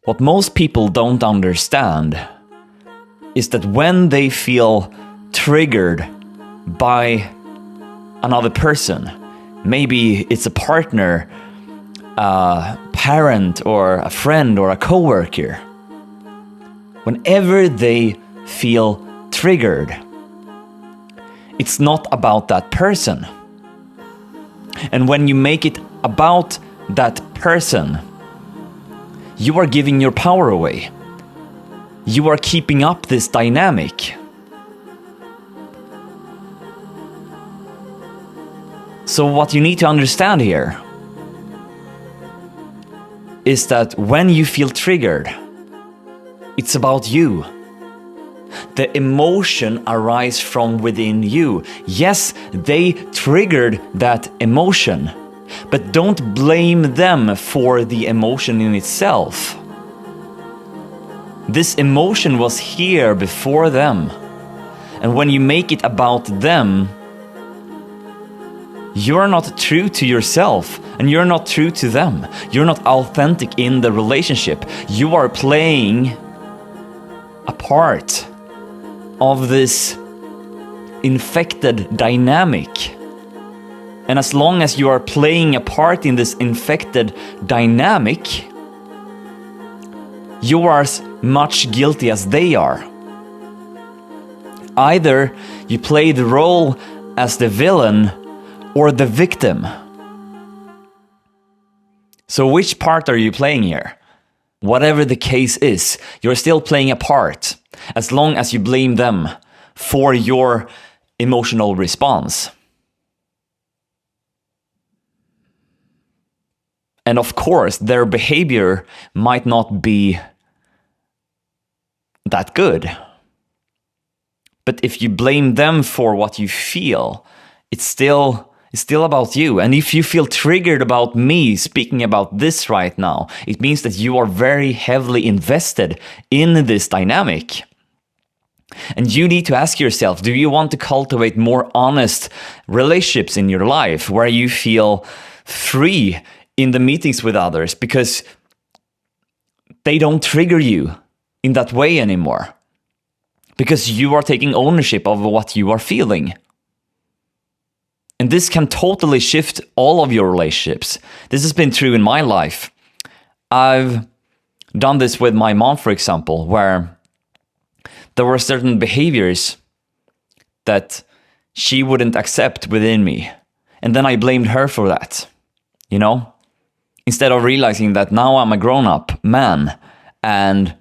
What most people don't understand is that when they feel triggered by another person, maybe it's a partner, a parent, or a friend, or a coworker, whenever they feel triggered, it's not about that person. And when you make it about that person, you are giving your power away. You are keeping up this dynamic. So what you need to understand here is that when you feel triggered, it's about you. The emotion arises from within you. Yes, they triggered that emotion, but don't blame them for the emotion in itself. This emotion was here before them. And when you make it about them, you're not true to yourself and you're not true to them. You're not authentic in the relationship. You are playing a part of this infected dynamic. And as long as you are playing a part in this infected dynamic, you are as much guilty as they are. Either you play the role as the villain or the victim. So which part are you playing here? Whatever the case is, you're still playing a part, as long as you blame them for your emotional response. And of course, their behavior might not be that good. But if you blame them for what you feel, it's still about you. And if you feel triggered about me speaking about this right now, it means that you are very heavily invested in this dynamic. And you need to ask yourself, do you want to cultivate more honest relationships in your life where you feel free in the meetings with others because they don't trigger you in that way anymore? Because you are taking ownership of what you are feeling. And this can totally shift all of your relationships. This has been true in my life. I've done this with my mom, for example, where there were certain behaviors that she wouldn't accept within me. And then I blamed her for that, you know? Instead of realizing that now I'm a grown-up man and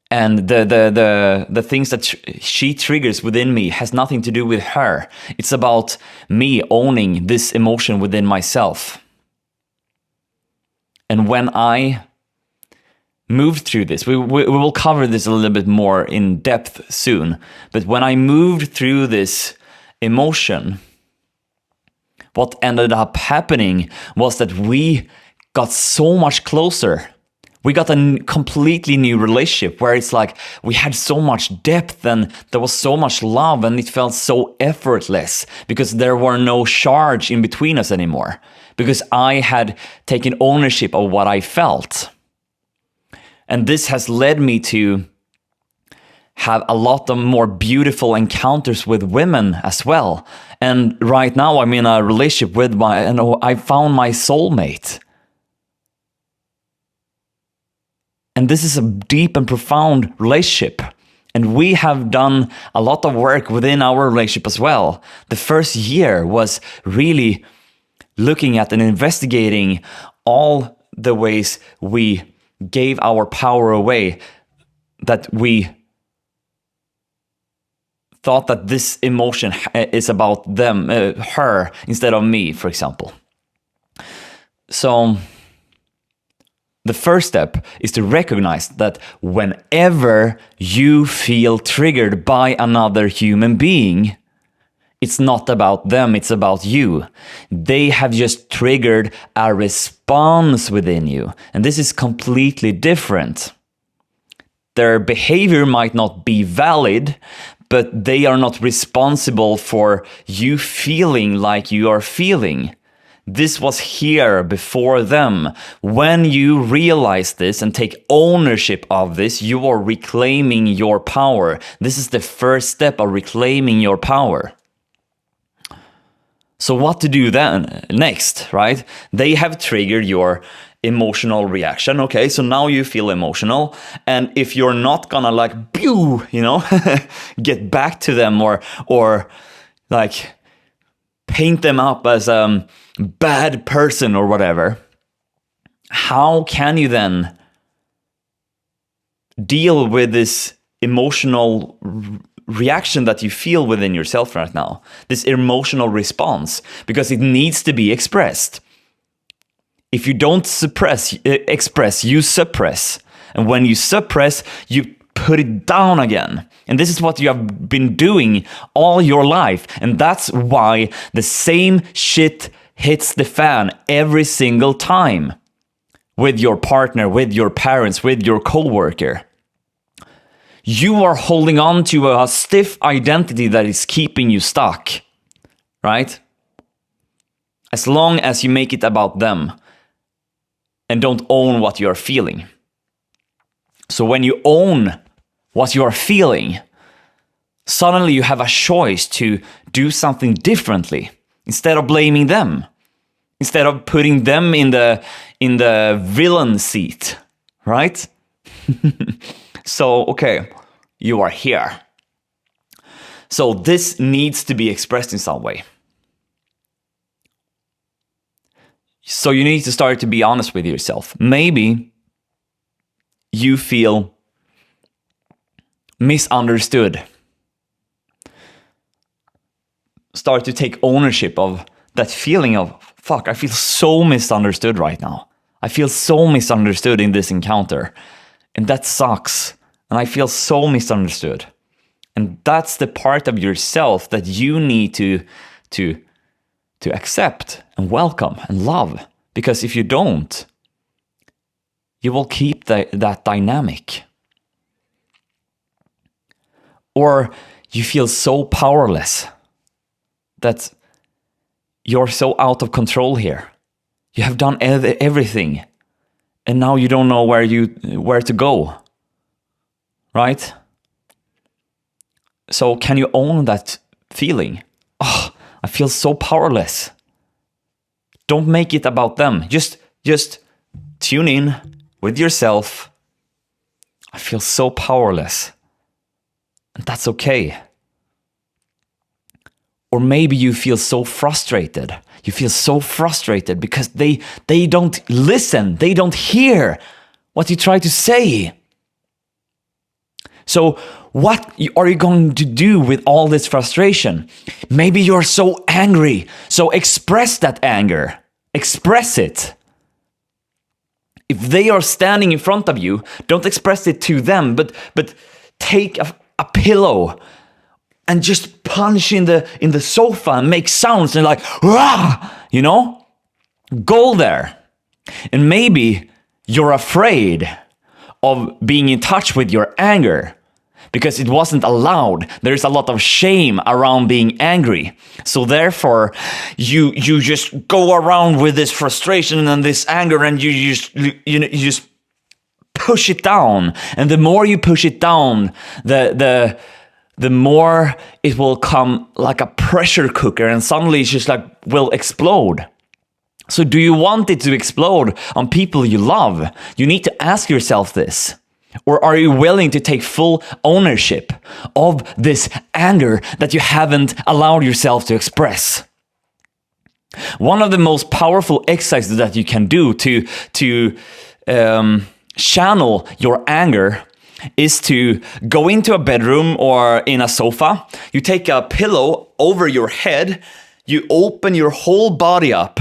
the things that she triggers within me has nothing to do with her. It's about me owning this emotion within myself. And when I moved through this, we will cover this a little bit more in depth soon, but when I moved through this emotion, what ended up happening was that we got so much closer. We got a completely new relationship where it's like we had so much depth and there was so much love and it felt so effortless because there were no charge in between us anymore. Because I had taken ownership of what I felt. And this has led me to have a lot of more beautiful encounters with women as well. And right now I'm in a relationship with I found my soulmate. And this is a deep and profound relationship. And we have done a lot of work within our relationship as well. The first year was really looking at and investigating all the ways we gave our power away, that we thought that this emotion is about them, her, instead of me, for example. So the first step is to recognize that whenever you feel triggered by another human being, it's not about them, it's about you. They have just triggered a response within you. And this is completely different. Their behavior might not be valid, but they are not responsible for you feeling like you are feeling. This was here before them. When you realize this and take ownership of this, you are reclaiming your power. This is the first step of reclaiming your power. So what to do then next, right? They have triggered your emotional reaction. Okay, so now you feel emotional. And if you're not gonna like, pew, you know, get back to them or like paint them up as a bad person or whatever, how can you then deal with this emotional reaction that you feel within yourself right now? This emotional response, because it needs to be expressed. If you don't express, you suppress. And when you suppress, you put it down again. And this is what you have been doing all your life. And that's why the same shit hits the fan every single time. With your partner, with your parents, with your coworker. You are holding on to a stiff identity that is keeping you stuck. Right? As long as you make it about them. And don't own what you're feeling. So when you own what you're feeling, suddenly you have a choice to do something differently. Instead of blaming them. Instead of putting them in the villain seat. Right? So, okay, you are here. So this needs to be expressed in some way. So you need to start to be honest with yourself. Maybe you feel misunderstood. Start to take ownership of that feeling of, fuck, I feel so misunderstood right now. I feel so misunderstood in this encounter. And that sucks. And I feel so misunderstood. And that's the part of yourself that you need to accept and welcome and love. Because if you don't, you will keep that dynamic. Or you feel so powerless that you're so out of control here. You have done everything. And now you don't know where to go. Right? So can you own that feeling? Oh, I feel so powerless. Don't make it about them. Just tune in with yourself. I feel so powerless. And that's okay. Or maybe you feel so frustrated. You feel so frustrated because they don't listen. They don't hear what you try to say. So what are you going to do with all this frustration? Maybe you're so angry. So express that anger. Express it. If they are standing in front of you, don't express it to them, but take a pillow and just punch in the sofa and make sounds and like, rah, you know? Go there. And maybe you're afraid of being in touch with your anger because it wasn't allowed. There's a lot of shame around being angry. So therefore, you just go around with this frustration and this anger and you just push it down. And the more you push it down, the more it will come like a pressure cooker and suddenly it's just like will explode. So do you want it to explode on people you love? You need to ask yourself this. Or are you willing to take full ownership of this anger that you haven't allowed yourself to express? One of the most powerful exercises that you can do to channel your anger is to go into a bedroom or in a sofa. You take a pillow over your head, you open your whole body up,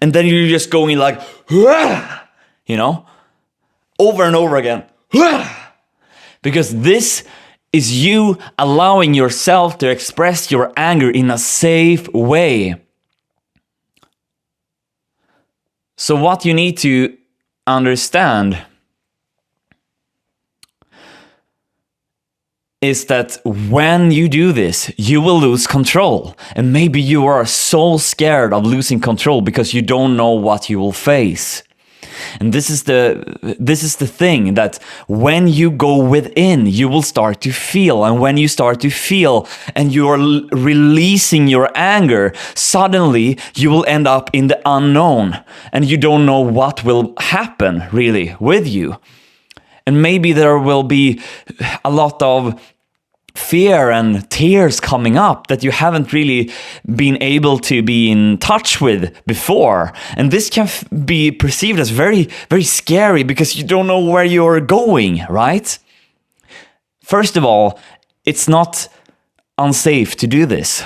and then you're just going like, you know, over and over again. Because this is you allowing yourself to express your anger in a safe way. So what you need to understand is that when you do this, you will lose control. And maybe you are so scared of losing control because you don't know what you will face. And this is the thing, that when you go within, you will start to feel. And when you start to feel and you are releasing your anger, suddenly you will end up in the unknown. And you don't know what will happen really with you. And maybe there will be a lot of fear and tears coming up that you haven't really been able to be in touch with before. And this can be perceived as very, very scary because you don't know where you're going, right? First of all, it's not unsafe to do this.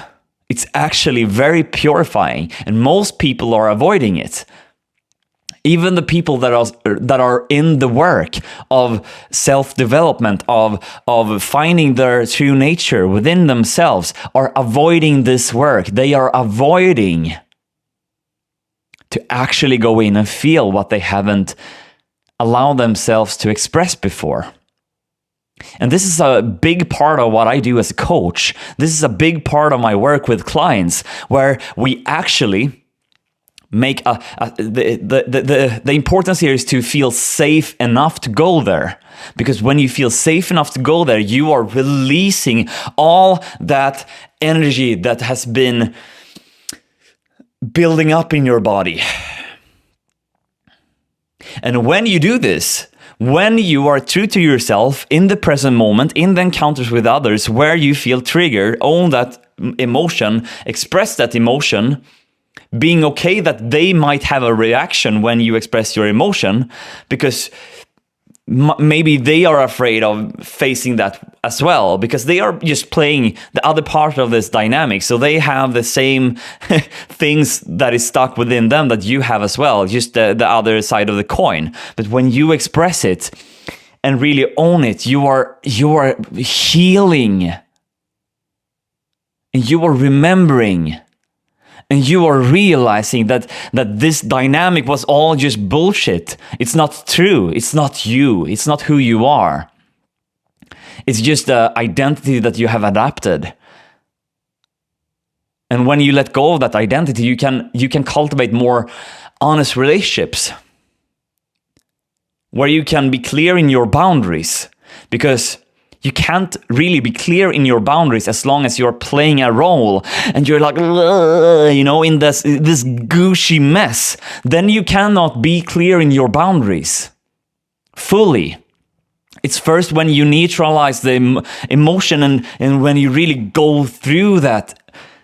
It's actually very purifying, and most people are avoiding it. Even the people that are in the work of self-development, of finding their true nature within themselves, are avoiding this work. They are avoiding to actually go in and feel what they haven't allowed themselves to express before. And this is a big part of what I do as a coach. This is a big part of my work with clients, where we actually make the importance here is to feel safe enough to go there. Because when you feel safe enough to go there, you are releasing all that energy that has been building up in your body. And when you do this, when you are true to yourself in the present moment, in the encounters with others, where you feel triggered, own that emotion, express that emotion, being okay that they might have a reaction when you express your emotion, because maybe they are afraid of facing that as well, because they are just playing the other part of this dynamic. So they have the same things that is stuck within them that you have as well, just the other side of the coin. But when you express it and really own it, you are healing, and you are remembering. And you are realizing that this dynamic was all just bullshit. It's not true. It's not you. It's not who you are. It's just the identity that you have adapted. And when you let go of that identity, you can cultivate more honest relationships, where you can be clear in your boundaries. Because you can't really be clear in your boundaries as long as you're playing a role and you're like, in this gushy mess. Then you cannot be clear in your boundaries fully. It's first when you neutralize the emotion and when you really go through that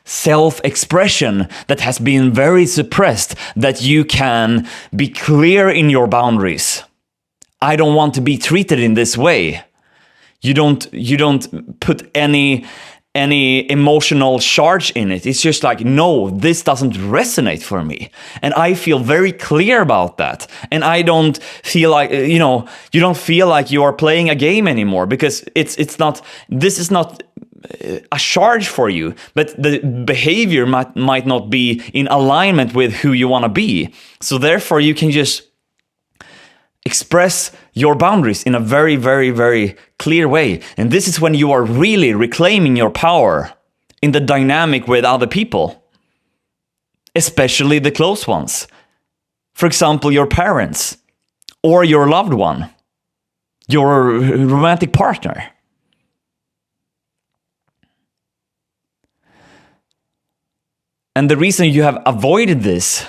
self-expression that has been very suppressed that you can be clear in your boundaries. I don't want to be treated in this way. You don't put any emotional charge in it. It's just like, no, this doesn't resonate for me. And I feel very clear about that. And I don't feel like, you don't feel like you are playing a game anymore, because this is not a charge for you, but the behavior might not be in alignment with who you want to be. So therefore you can just express your boundaries in a very, very, very clear way. And this is when you are really reclaiming your power in the dynamic with other people, especially the close ones. For example, your parents or your loved one, your romantic partner. And the reason you have avoided this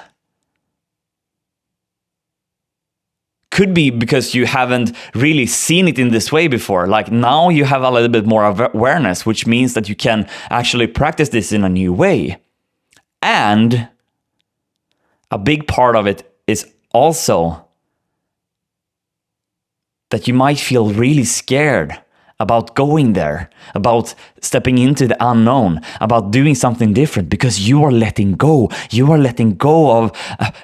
could be because you haven't really seen it in this way before. Like now you have a little bit more awareness, which means that you can actually practice this in a new way. And a big part of it is also that you might feel really scared about going there, about stepping into the unknown, about doing something different, because you are letting go. You are letting go of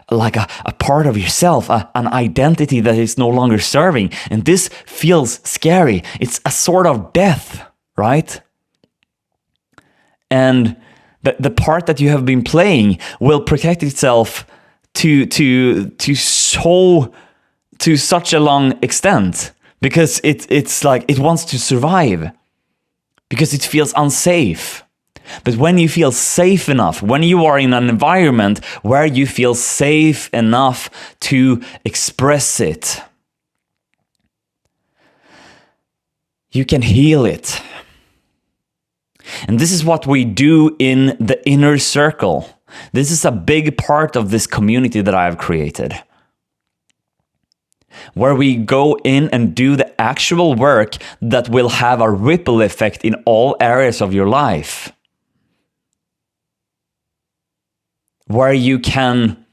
a part of yourself, an identity that is no longer serving. And this feels scary. It's a sort of death, right? And the part that you have been playing will protect itself to such a long extent, because it's like it wants to survive. because it feels unsafe. But when you feel safe enough, when you are in an environment where you feel safe enough to express it, you can heal it. And this is what we do in the inner circle. This is a big part of this community that I have created, where we go in and do the actual work that will have a ripple effect in all areas of your life. Where you can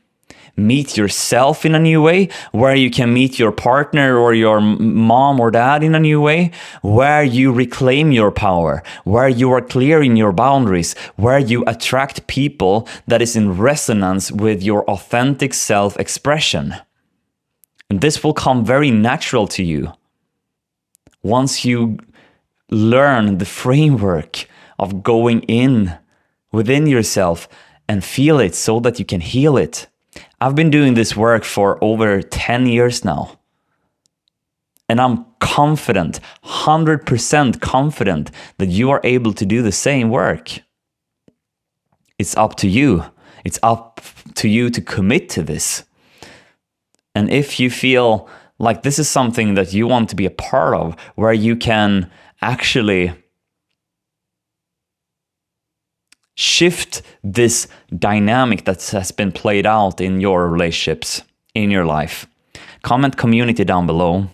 meet yourself in a new way, where you can meet your partner or your mom or dad in a new way, where you reclaim your power, where you are clear in your boundaries, where you attract people that is in resonance with your authentic self-expression. And this will come very natural to you once you learn the framework of going in within yourself and feel it so that you can heal it. I've been doing this work for over 10 years now. And I'm confident, 100% confident that you are able to do the same work. It's up to you. It's up to you to commit to this. And if you feel like this is something that you want to be a part of, where you can actually shift this dynamic that has been played out in your relationships, in your life, comment community down below,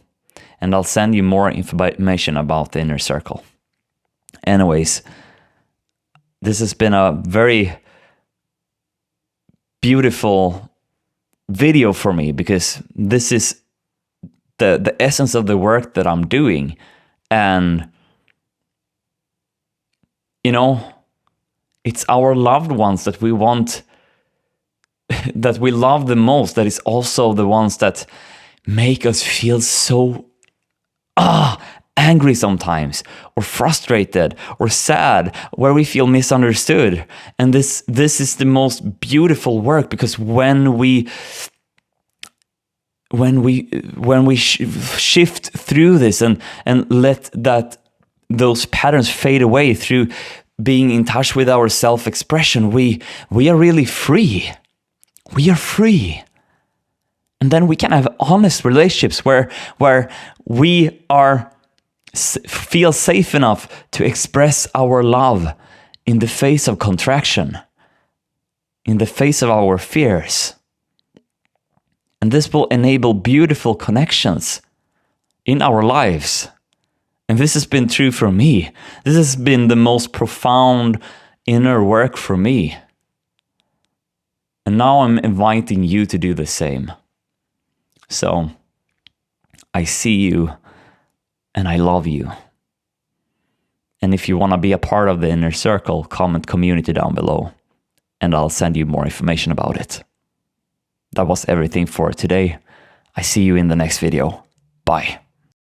and I'll send you more information about the inner circle. Anyways, this has been a very beautiful video for me, because this is the essence of the work that I'm doing. And, you know, it's our loved ones that we want, that we love the most, that is also the ones that make us feel so angry sometimes, or frustrated, or sad, where we feel misunderstood. And this is the most beautiful work, because when we shift through this and let those patterns fade away through being in touch with our self-expression, we are really free. We are free. And then we can have honest relationships where we feel safe enough to express our love in the face of contraction, in the face of our fears. And this will enable beautiful connections in our lives. And this has been true for me. This has been the most profound inner work for me. And now I'm inviting you to do the same. So, I see you and I love you. And if you want to be a part of the inner circle, comment community down below, and I'll send you more information about it. That was everything for today. I see you in the next video. Bye.